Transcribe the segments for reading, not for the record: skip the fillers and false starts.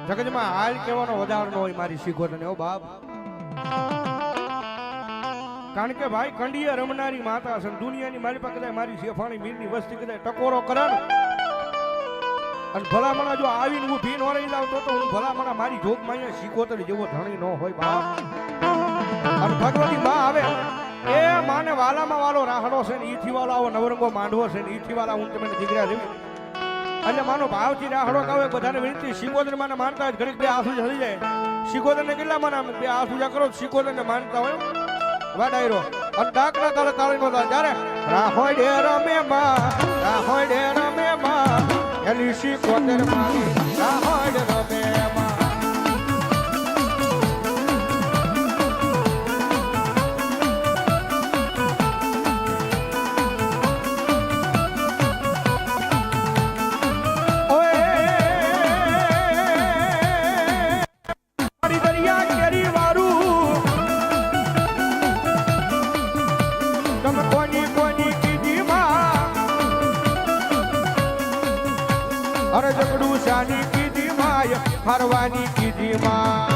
જગતમાં હાલ કહેવાનો વધારો ન હોય મારી શીખોતને ઓ બાપ. કારણ કે ભાઈ કંડિયા રમનારી માતા છે દુનિયાની મારી પાસે કદાચ મારી શેફાણી મીરની વસ્તી કદાચ ટકોરો કરે ને અને ભલામણા જો આવીને ઊભી ન રહી જાવ તો હું ભલામણા મારી જોગમાં અહીંયા શીખોતર જેવો ધણી ન હોય બાપ. અને ભગવતી માં આવે એ માને વાલામાં વાલો રાહડો છે ને ઈથી વાલો આવો નવરંગો માંડવો છે ને ઈથી વાલા હું તમને દીકરા દેવી એટલે માનો ભાવથી રાહડો કાવે બધાને વિનંતી શીખોતર માને માનતા હોય ઘડીક બે આંસુ થઈ જાય શીખોતર ને કેટલા માને બે આંસુ કરો શીખોતર ને માનતા હોય વાડાયરો અને ડાકના તાલે તાળી નો ત્યારે રાહોડે રમે માં રાહોડે રમે માં એલી શીખોતર મારી રાહોડે રમે માં. અરે જગડું શાની કીધી માય હરવાની કીધી માં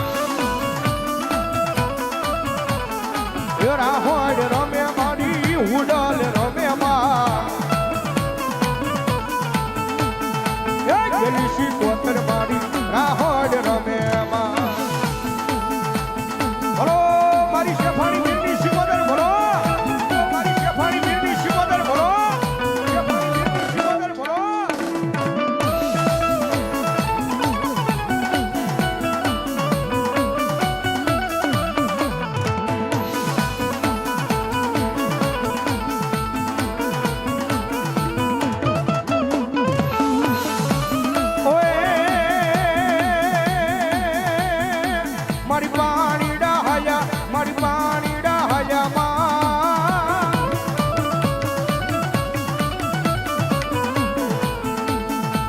રાહોડ રમે મારી ઉડલ રમે માં શીખોતર મારી રાહોડ રમે માં. બોલો મારી શેફાણી મીરની શીખોતર બોલો મારી શેફાણી મીરની શીખોતર બોલો શેફાણી મીરની શીખોતર બોલો.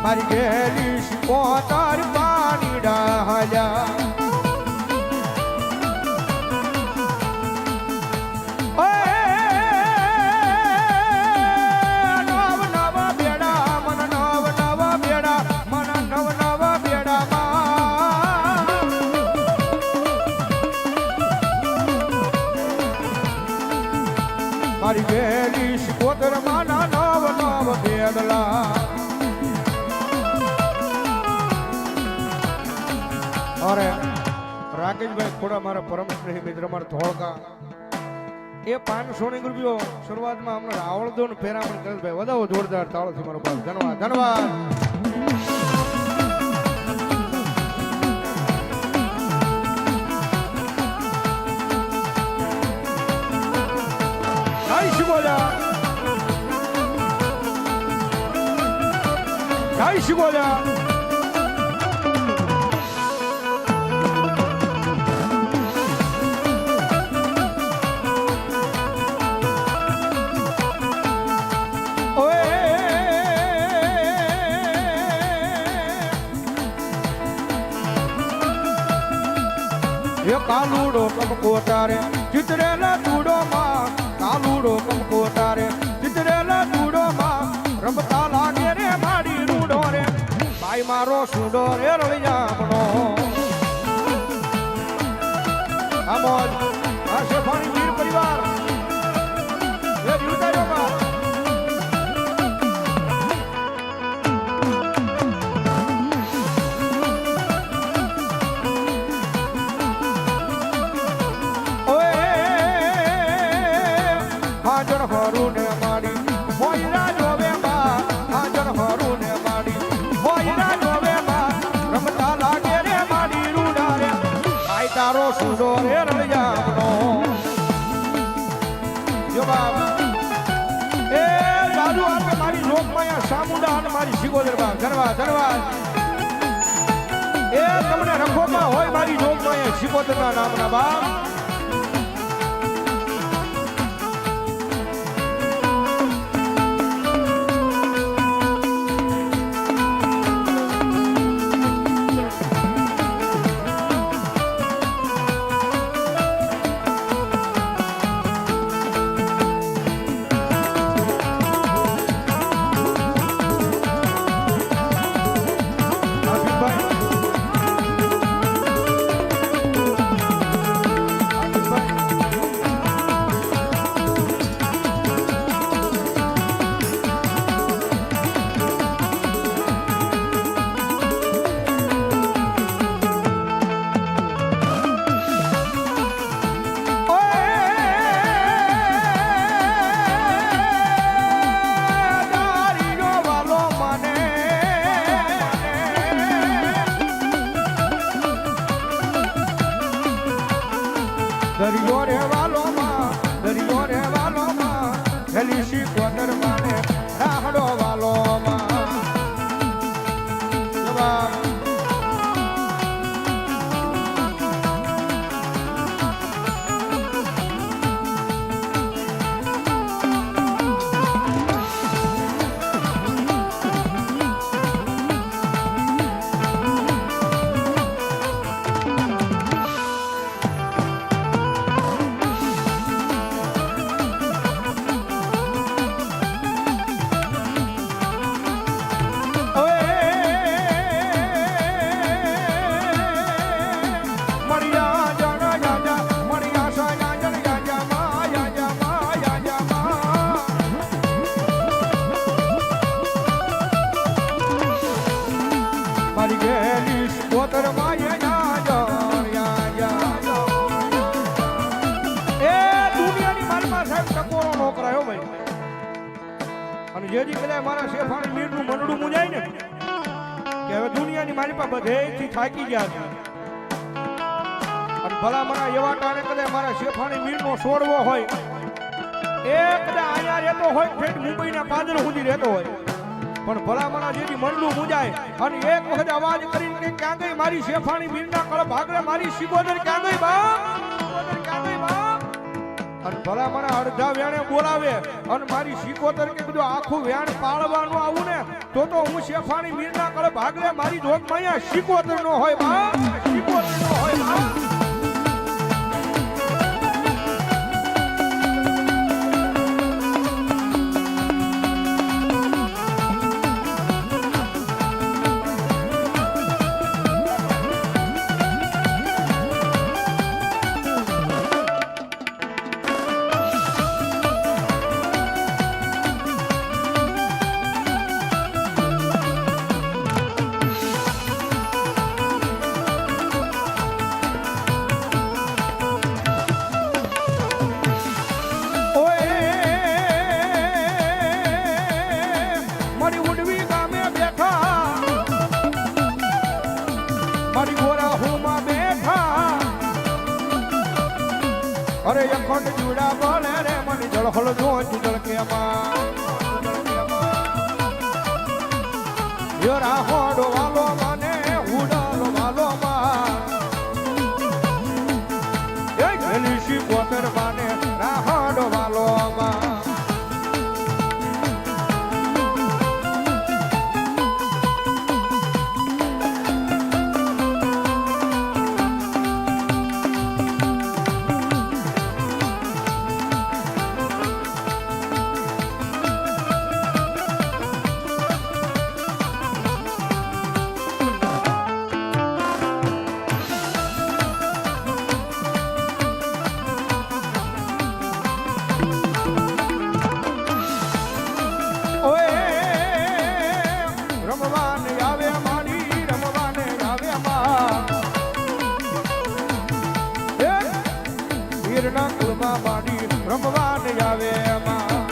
મારી ગેલી શીખોતર પાણી ડાહ્યા નવ નવ બેડા મન નવ નવ બેડા મન નવ નવ બેડા મારી ગેલી શીખોતર માના નવ નવ બેડલા. અરે રાકેશભાઈ થોડા મારા પરમ સ્નેહી મિત્ર મારા ધોળકા એ 500 રૂપિયો શરૂઆતમાં હમણાં રાવળદો ને ફેરામણ કરે ભાઈ વધાવો જોરદાર તાળોથી મારો બાપ ધન્યવાદ ધન્યવાદ. જય શિવોજા જય શિવોજા. કાલુડો કમકો તારે ચિતરેલા દૂડો માં કાલુડો કમકો તારે ચિતરેલા દૂડો માં રમતા લાગે રે માડી રૂડો રે ભાઈ મારો સુડો રે રળિયામણો આમોજ આ શેફાણી વીર પરિવાર એ યુતાયો માં હરું ને માડી મોયરા જોવે માં હાજર હરું ને માડી મોયરા જોવે માં રમતા લાગે રે માડી રૂડા રે આઈ તારો સુડો રે રળિયામણો જો બાપ એ દાદુ આપે મારી લોકમાયા સામુંડા અને મારી શીખોતર માં ધન્યવાદ ધન્યવાદ. એ તમને રખોમાં હોય મારી લોકમાયા શીખોતર ના નામના બાપ. વાલો માં દરિયો રે વાલો માં હેલી શીખોતર માને રાહડો વાલો માં જવાબ મારી ગેલી સ્કોતર માયે એ દુનિયાની માલમાં સાહેબ ટકોરો નો કરાયો ભાઈ અને જેથી કદાચ મારા શેફાણી મીરનું મનડું મુંજાય ને કે હવે દુનિયાની માલિપા બધેથી થાકી ગયા છે અને ભલા મના એવા ટાણે કદાચ મારા શેફાણી મીરનો છોડવો હોય એ કદાચ અહીંયા રહેતો હોય ઠેઠ મુંબઈના પાદર સુધી રહેતો હોય પણ ભલામણા જેથી મનડું મુંજાય અને એક વખત અવાજ કરીને કે ક્યાં ગઈ મારી શેફાણી મીરના કળ ભાગરે મારી શિકોદર ક્યાં ગઈ બાપ શિકોદર ક્યાં ગઈ બાપ અને ભલામણા અડધા વેણે બોલાવે અને મારી શિકોદર કે બધું આખું વેણ પાળવાનું આવું ને તો હું શેફાણી મીરના કળ ભાગરે મારી જોત માં શિકોદર નો હોય બાપ શિકોદર નો હોય બાપ અરે અખંડ જુડા બોલે રે મની જળ હલ જો જુદળ કે યો રાહોડો વાલો માને ઉડાલો વાલો માં એ ગલી શીખોતર માને રાહોડો વાલો માં રમવાને આવે એમાં